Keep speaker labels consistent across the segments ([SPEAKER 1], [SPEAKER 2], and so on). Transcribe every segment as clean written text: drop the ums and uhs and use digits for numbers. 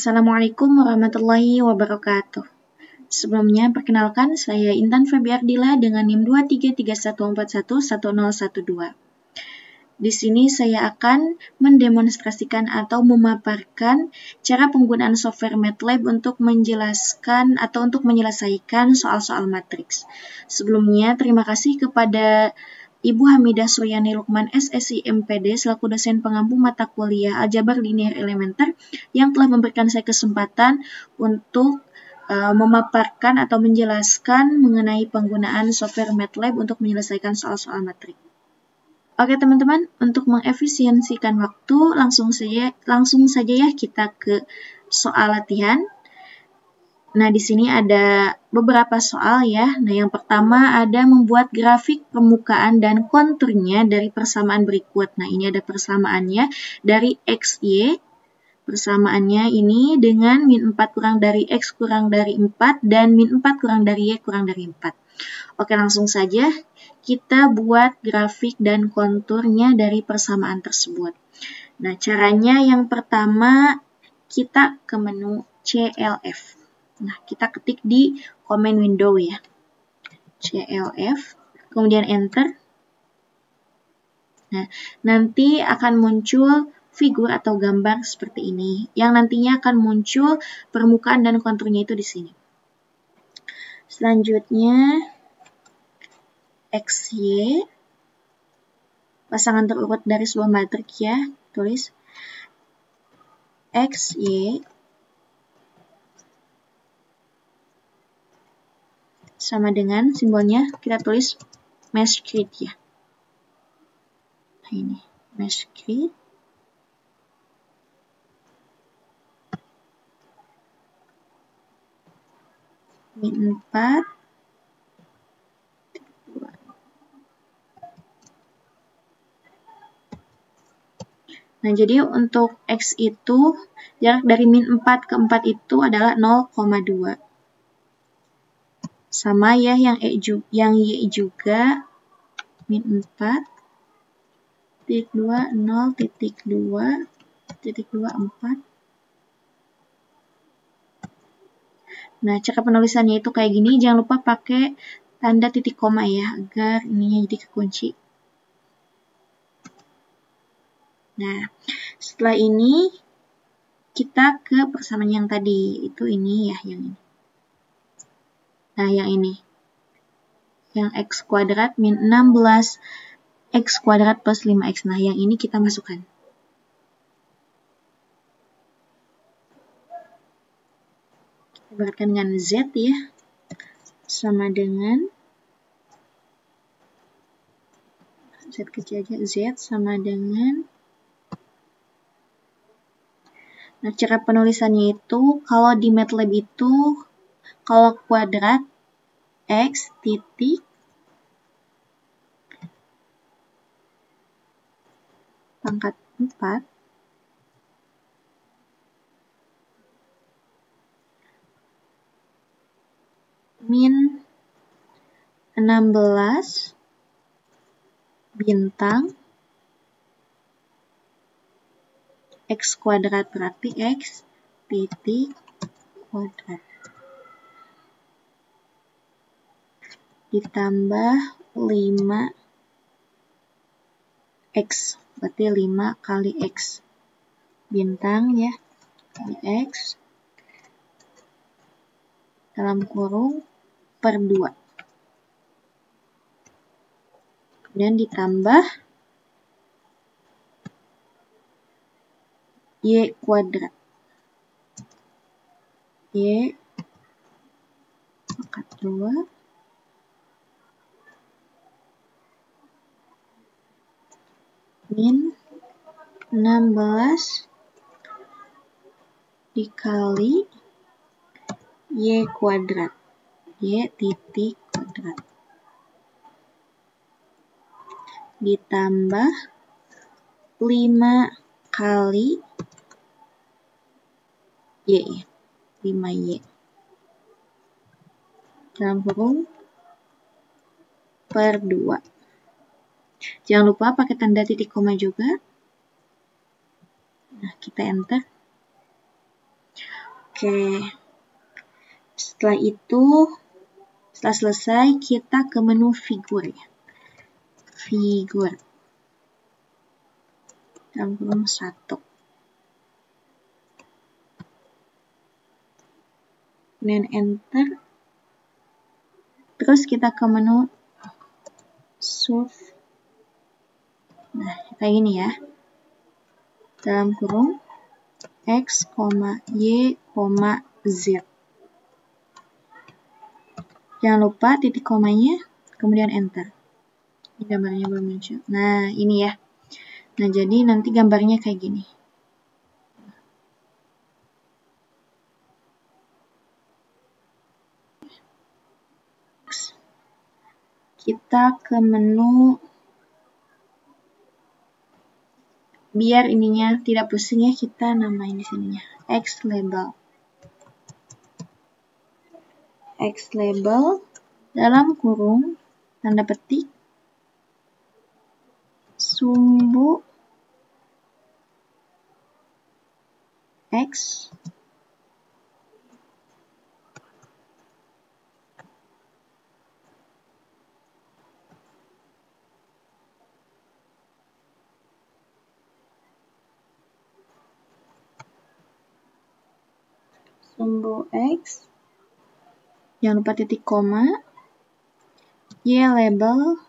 [SPEAKER 1] Assalamualaikum warahmatullahi wabarakatuh. Sebelumnya, perkenalkan saya Intan Febiardila dengan NIM 2331411012. Di sini saya akan mendemonstrasikan atau memaparkan cara penggunaan software MATLAB untuk menjelaskan atau untuk menyelesaikan soal-soal matriks. Sebelumnya, terima kasih kepada Ibu Hamidah Suryani Lukman SSI MPD selaku dosen pengampu mata kuliah Aljabar Linear Elementer yang telah memberikan saya kesempatan untuk memaparkan atau menjelaskan mengenai penggunaan software MATLAB untuk menyelesaikan soal-soal matrik. Oke teman-teman, untuk mengefisiensikan waktu langsung saja ya kita ke soal latihan. Nah, di sini ada beberapa soal ya. Nah, yang pertama ada membuat grafik permukaan dan konturnya dari persamaan berikut. Nah, ini ada persamaannya dari XY. Persamaannya ini dengan min 4 kurang dari X kurang dari 4 dan min 4 kurang dari Y kurang dari 4. Oke, langsung saja kita buat grafik dan konturnya dari persamaan tersebut. Nah, caranya yang pertama kita ke menu CLF. Nah, kita ketik di command window ya. CLF, kemudian enter. Nah, nanti akan muncul figur atau gambar seperti ini, yang nantinya akan muncul permukaan dan konturnya itu di sini. Selanjutnya, XY, pasangan terurut dari sebuah matriks ya, tulis XY sama dengan simbolnya kita tulis MeshGrid ya. Nah, ini MeshGrid. Min 4. Nah, jadi untuk X itu jarak dari min 4 ke 4 itu adalah 0,2. Sama ya yang Y juga min 4 titik 2 0 titik 2 titik 2 4. Nah, cara penulisannya itu kayak gini, jangan lupa pakai tanda titik koma ya agar ininya jadi kekunci. Nah, setelah ini kita ke persamaan yang tadi, itu ini ya yang ini. Nah, yang ini. Yang X kuadrat min 16 X kuadrat plus 5X. Nah, yang ini kita masukkan. Kita ibaratkan dengan Z ya. Sama dengan Z kecil aja. Z sama dengan. Nah, cara penulisannya itu, kalau di MATLAB itu, kalau kuadrat X titik pangkat 4 min 16 bintang X kuadrat berarti X titik kuadrat ditambah 5X berarti 5 kali X bintang ya kali X dalam kurung per 2 kemudian ditambah Y kuadrat Y pangkat 2 min 16 dikali Y kuadrat Y titik kuadrat ditambah 5 kali Y 5Y dalam kurung per 2. Jangan lupa pakai tanda titik koma juga. Nah, kita enter. Oke. Setelah itu, setelah selesai, kita ke menu figur ya. Figur. Dalam kurung 1. Kemudian enter. Terus kita ke menu surf. Nah, kayak gini ya. Dalam kurung X, Y, Z. Jangan lupa titik komanya, kemudian enter. Ini gambarnya belum muncul. Nah, ini ya. Nah, jadi nanti gambarnya kayak gini. Kita ke menu, biar ininya tidak pusing ya, kita namain di sininya X label. X label dalam kurung tanda petik sumbu X sumbu X, jangan lupa titik koma, Y label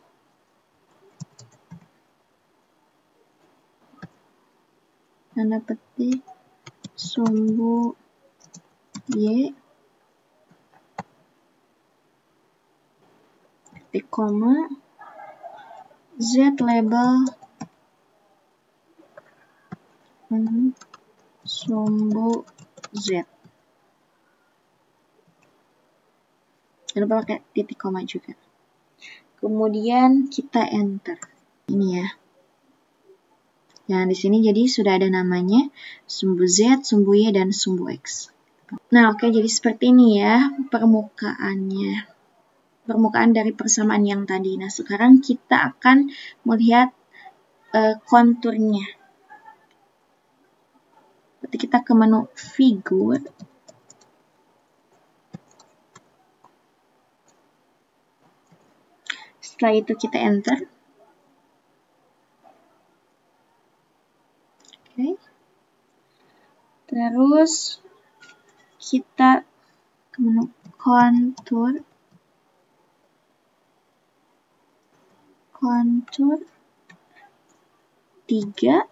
[SPEAKER 1] tanda petik sumbu Y, titik koma, Z label sumbu Z. Jangan lupa pakai titik koma juga. Kemudian kita enter. Ini ya. Nah, di sini jadi sudah ada namanya sumbu Z, sumbu Y, dan sumbu X. Nah, oke, jadi seperti ini ya permukaannya. Permukaan dari persamaan yang tadi. Nah, sekarang kita akan melihat konturnya. Berarti kita ke menu figur. Setelah itu kita enter. Oke. Terus kita ke menu kontur. Kontur 3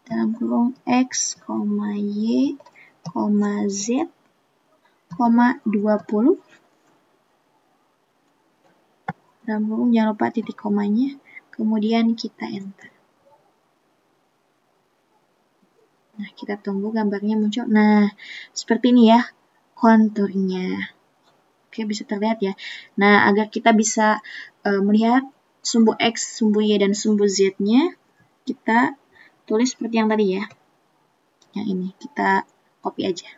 [SPEAKER 1] dalam kurung X, Y, Z, 20. Dalam kurung jangan lupa titik komanya, kemudian kita enter. Nah, kita tunggu gambarnya muncul. Nah, seperti ini ya konturnya. Oke, bisa terlihat ya. Nah, agar kita bisa melihat sumbu X, sumbu Y, dan sumbu Z-nya, kita tulis seperti yang tadi ya. Yang ini, kita copy aja.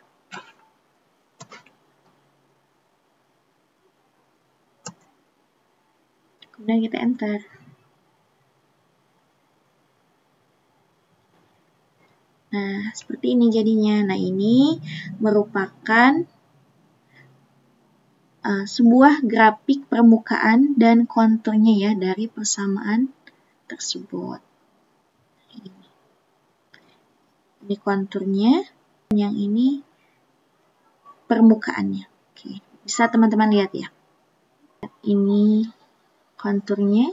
[SPEAKER 1] Kemudian kita enter. Nah, seperti ini jadinya. Nah, ini merupakan sebuah grafik permukaan dan konturnya ya dari persamaan tersebut. Ini konturnya, yang ini permukaannya. Oke, bisa teman-teman lihat ya. Ini konturnya,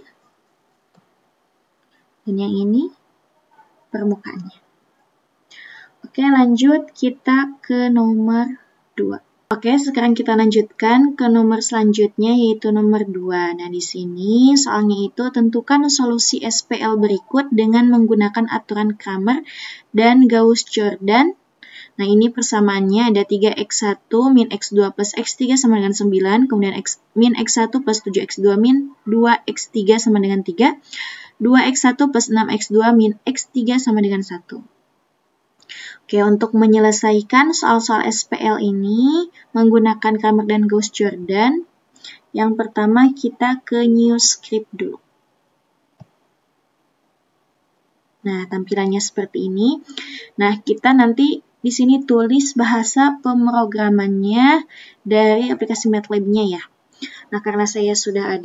[SPEAKER 1] dan yang ini permukaannya. Oke, lanjut kita ke nomor 2. Oke, sekarang kita lanjutkan ke nomor selanjutnya, yaitu nomor 2. Nah, di sini soalnya itu tentukan solusi SPL berikut dengan menggunakan aturan Cramer dan Gauss-Jordan. Nah, ini persamaannya ada 3x1 min x2 plus x3 sama dengan 9, kemudian min x1 plus 7x2 min 2x3 sama dengan 3, 2x1 plus 6x2 min x3 sama dengan 1. Oke, untuk menyelesaikan soal-soal SPL ini menggunakan Cramer dan Gauss-Jordan, yang pertama kita ke new script dulu. Nah, tampilannya seperti ini. Nah, kita nanti di sini tulis bahasa pemrogramannya dari aplikasi MATLAB-nya ya. Nah, karena saya sudah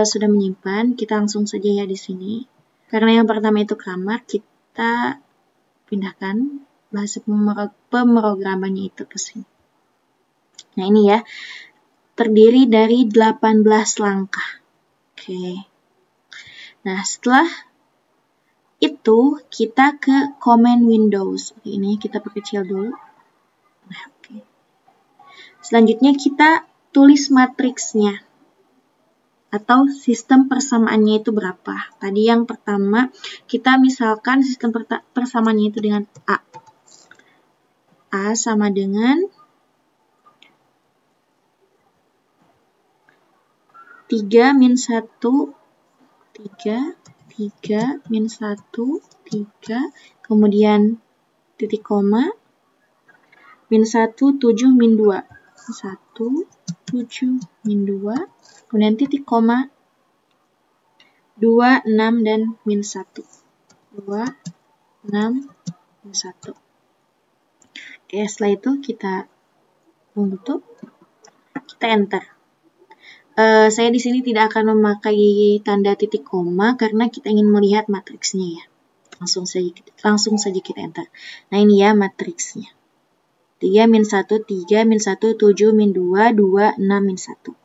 [SPEAKER 1] sudah menyimpan, kita langsung saja ya di sini. Karena yang pertama itu grammar, kita pindahkan bahasa pemrogramannya itu ke sini. Nah, ini ya, terdiri dari 18 langkah. Oke. Nah, setelah itu kita ke command Windows. Oke, ini kita perkecil dulu. Nah, oke. Selanjutnya kita tulis matriksnya atau sistem persamaannya itu berapa. Tadi yang pertama kita misalkan sistem persamaannya itu dengan A. A sama dengan 3 min 1, 3 min 1, 3, kemudian titik koma, min 1, 7, min 2, 1, 7, min 2, kemudian titik koma, 2, 6, dan min 1, 2, 6, min 1. Oke, setelah itu kita tutup, kita enter. Saya di sini tidak akan memakai tanda titik koma karena kita ingin melihat matriksnya ya. Langsung saja kita enter. Nah, ini ya matriksnya. 3 min 1, 3 min 1, 7 min 2, 2, 6 min 1.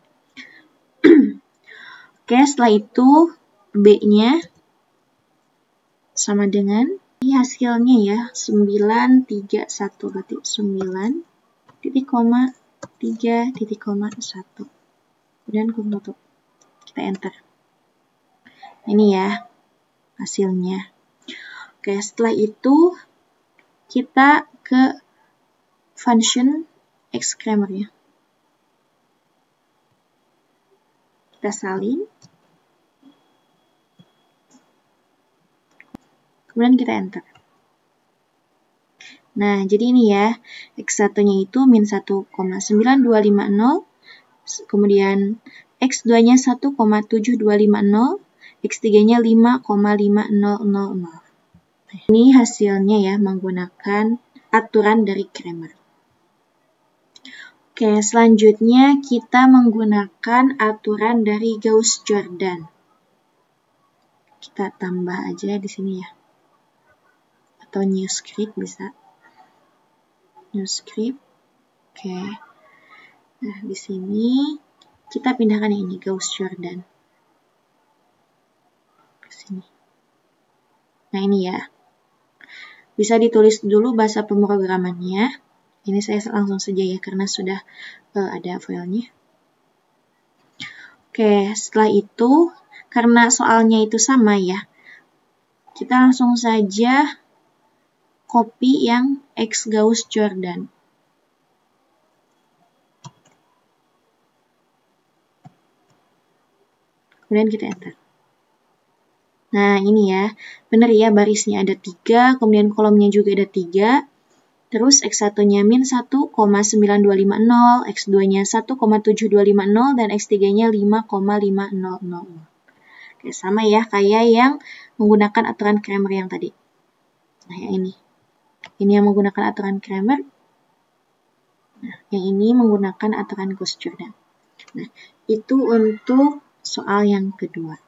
[SPEAKER 1] Oke, setelah itu B-nya sama dengan hasilnya ya, 9, 3, 1. Berarti 9, titik koma, 3, titik koma, 1. Kemudian tutup. Kita enter. Ini ya hasilnya. Oke, setelah itu kita ke function xCramer ya. Kita salin. Kemudian kita enter. Nah, jadi ini ya, x1-nya itu min 1,9250. Kemudian X2-nya 1,7250, X3-nya 5,5000. Nah, ini hasilnya ya menggunakan aturan dari Cramer. Oke, selanjutnya kita menggunakan aturan dari Gauss-Jordan. Kita tambah aja di sini ya. Atau new script bisa. New script. Oke. Nah, di sini kita pindahkan ini Gauss-Jordan ke sini. Nah, ini ya. Bisa ditulis dulu bahasa pemrogramannya. Ini saya langsung saja ya karena sudah ada filenya. Oke, setelah itu karena soalnya itu sama ya. Kita langsung saja copy yang X Gauss-Jordan. Kemudian kita enter. Nah, ini ya. Benar ya, barisnya ada 3, kemudian kolomnya juga ada 3. Terus X1-nya min 1,9250, X2-nya 1,7250, dan X3-nya 5,500. Oke, sama ya, kayak yang menggunakan aturan Cramer yang tadi. Nah, yang ini. Ini yang menggunakan aturan Cramer. Nah, yang ini menggunakan aturan Gauss-Jordan. Nah, itu untuk soal yang kedua.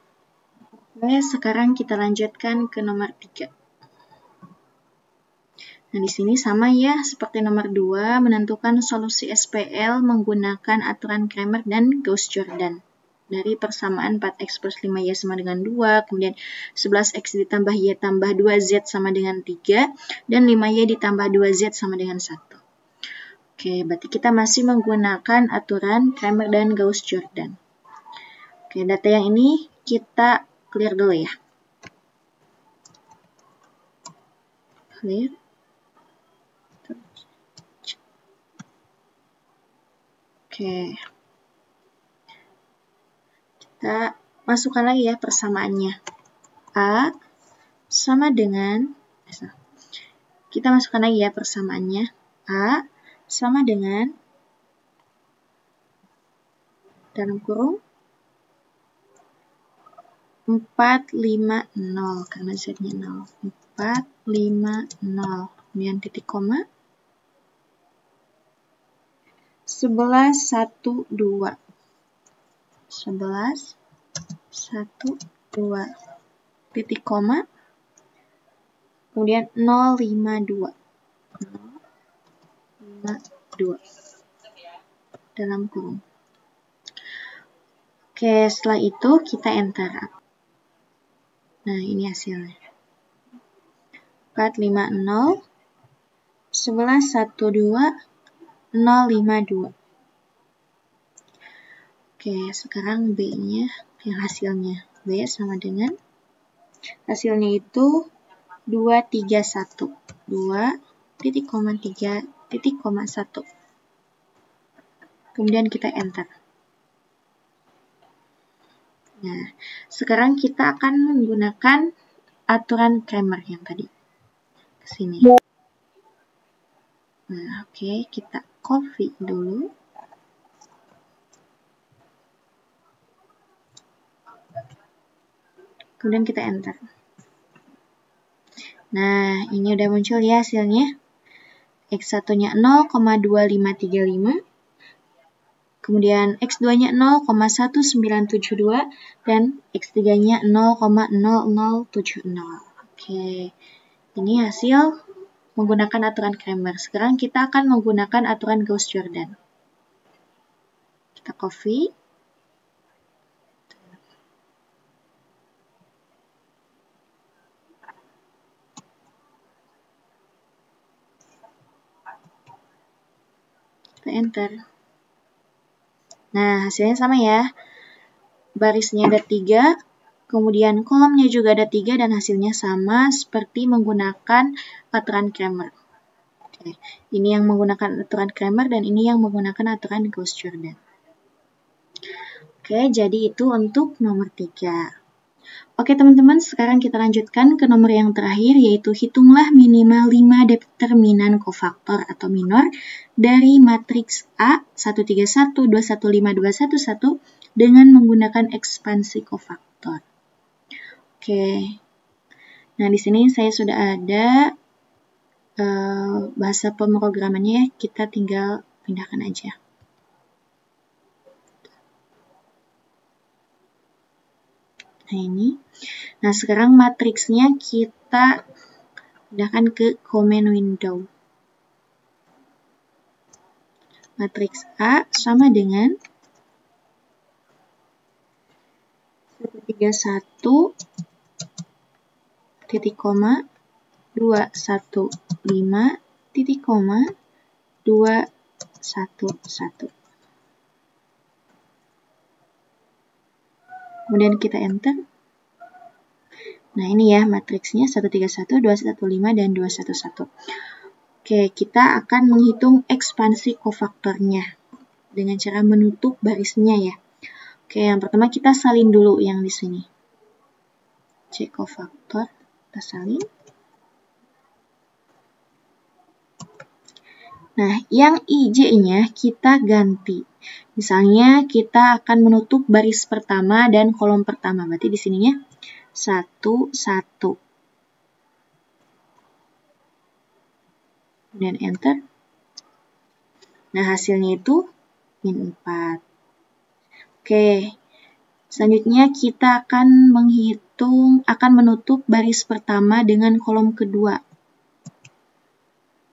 [SPEAKER 1] Oke, sekarang kita lanjutkan ke nomor 3. Nah, di sini sama ya, seperti nomor 2, menentukan solusi SPL menggunakan aturan Cramer dan Gauss-Jordan. Dari persamaan 4x plus 5y sama dengan 2, kemudian 11x ditambah y tambah 2z sama dengan 3, dan 5y ditambah 2z sama dengan 1. Oke, berarti kita masih menggunakan aturan Cramer dan Gauss-Jordan. Oke, data yang ini kita clear dulu ya. Clear. Oke. Kita masukkan lagi ya persamaannya. A sama dengan, kita masukkan lagi ya persamaannya. A sama dengan, dalam kurung, 450 karena z-nya 0. 450. Kemudian titik koma. 11, 1, 2. 11, 1, 2. Titik koma. Kemudian 052. 052. Dalam kurung. Oke, setelah itu kita enter. Nah, ini hasilnya. 450, 11, 12, 052. Oke, sekarang B-nya, yang hasilnya. B sama dengan, hasilnya itu 231. 2.3.1. Kemudian kita enter. Nah, sekarang kita akan menggunakan aturan Cramer yang tadi. Ke sini. Nah, oke, kita copy dulu. Kemudian kita enter. Nah, ini udah muncul ya hasilnya. X1-nya 0,2535. Kemudian X2-nya 0,1972. Dan X3-nya 0,0070. Oke, ini hasil menggunakan aturan Cramer. Sekarang kita akan menggunakan aturan Gauss-Jordan. Kita copy. Kita enter. Nah, hasilnya sama ya. Barisnya ada 3, kemudian kolomnya juga ada 3, dan hasilnya sama seperti menggunakan aturan Cramer. Oke, ini yang menggunakan aturan Cramer dan ini yang menggunakan aturan Gauss-Jordan. Oke, jadi itu untuk nomor 3. Oke teman-teman, sekarang kita lanjutkan ke nomor yang terakhir, yaitu hitunglah minimal 5 determinan kofaktor atau minor dari matriks A 131, 215, 211 dengan menggunakan ekspansi kofaktor. Oke, nah di sini saya sudah ada bahasa pemrogramannya ya, kita tinggal pindahkan aja. Nah ini, nah sekarang matriksnya kita pindahkan ke command window. Matriks A sama dengan 131 titik koma 215 titik koma 211. Kemudian kita enter. Nah ini ya matriksnya 131, 215, dan 211. Oke, kita akan menghitung ekspansi kofaktornya dengan cara menutup barisnya ya. Oke, yang pertama kita salin dulu yang di sini. C kofaktor, kita salin. Nah, yang IJ-nya kita ganti. Misalnya kita akan menutup baris pertama dan kolom pertama. Berarti di sininya 1, 1. Kemudian enter. Nah, hasilnya itu min 4. Oke. Selanjutnya kita akan menutup baris pertama dengan kolom kedua.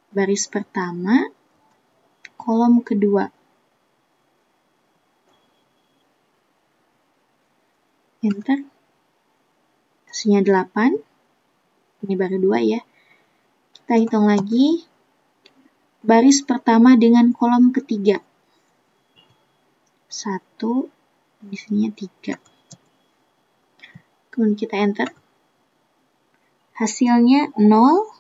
[SPEAKER 1] Baris pertama, kolom kedua. Enter. Hasilnya 8. Ini baru 2 ya. Kita hitung lagi. Baris pertama dengan kolom ketiga. 1, di sininya 3. Kemudian kita enter. Hasilnya 0.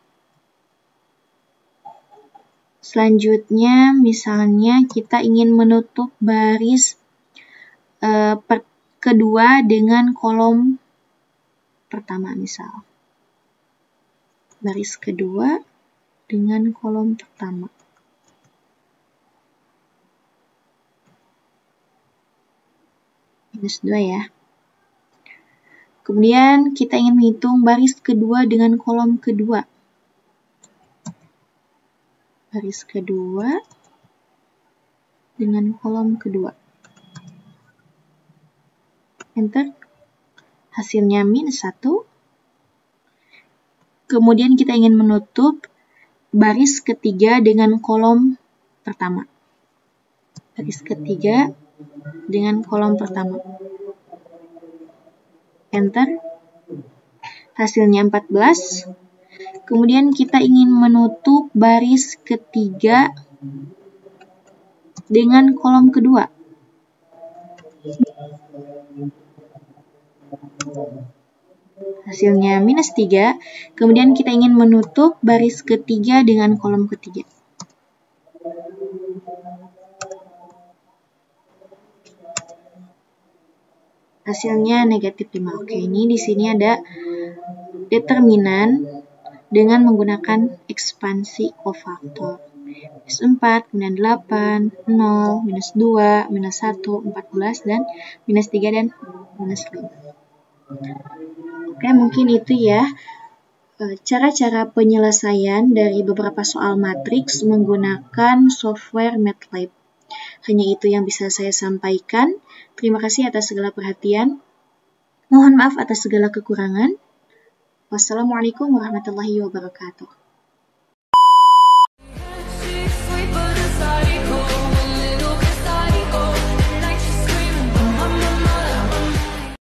[SPEAKER 1] Selanjutnya, misalnya kita ingin menutup baris kedua dengan kolom pertama misal. Baris kedua dengan kolom pertama. Minus 2 ya. Kemudian kita ingin menghitung baris kedua dengan kolom kedua. Baris kedua dengan kolom kedua. Enter. Hasilnya minus 1. Kemudian kita ingin menutup baris ketiga dengan kolom pertama. Baris ketiga dengan kolom pertama. Enter. Hasilnya 14. Kemudian kita ingin menutup baris ketiga dengan kolom kedua. Hasilnya minus 3. Kemudian kita ingin menutup baris ketiga dengan kolom ketiga. Hasilnya negatif 5. Oke, ini di sini ada determinan dengan menggunakan ekspansi kofaktor. Minus 4, kemudian 8, 0, minus 2, minus 1, 14, dan minus 3 dan minus 5. Oke, mungkin itu ya cara-cara penyelesaian dari beberapa soal matriks menggunakan software MATLAB. Hanya itu yang bisa saya sampaikan. Terima kasih atas segala perhatian. Mohon maaf atas segala kekurangan. Wassalamualaikum warahmatullahi wabarakatuh.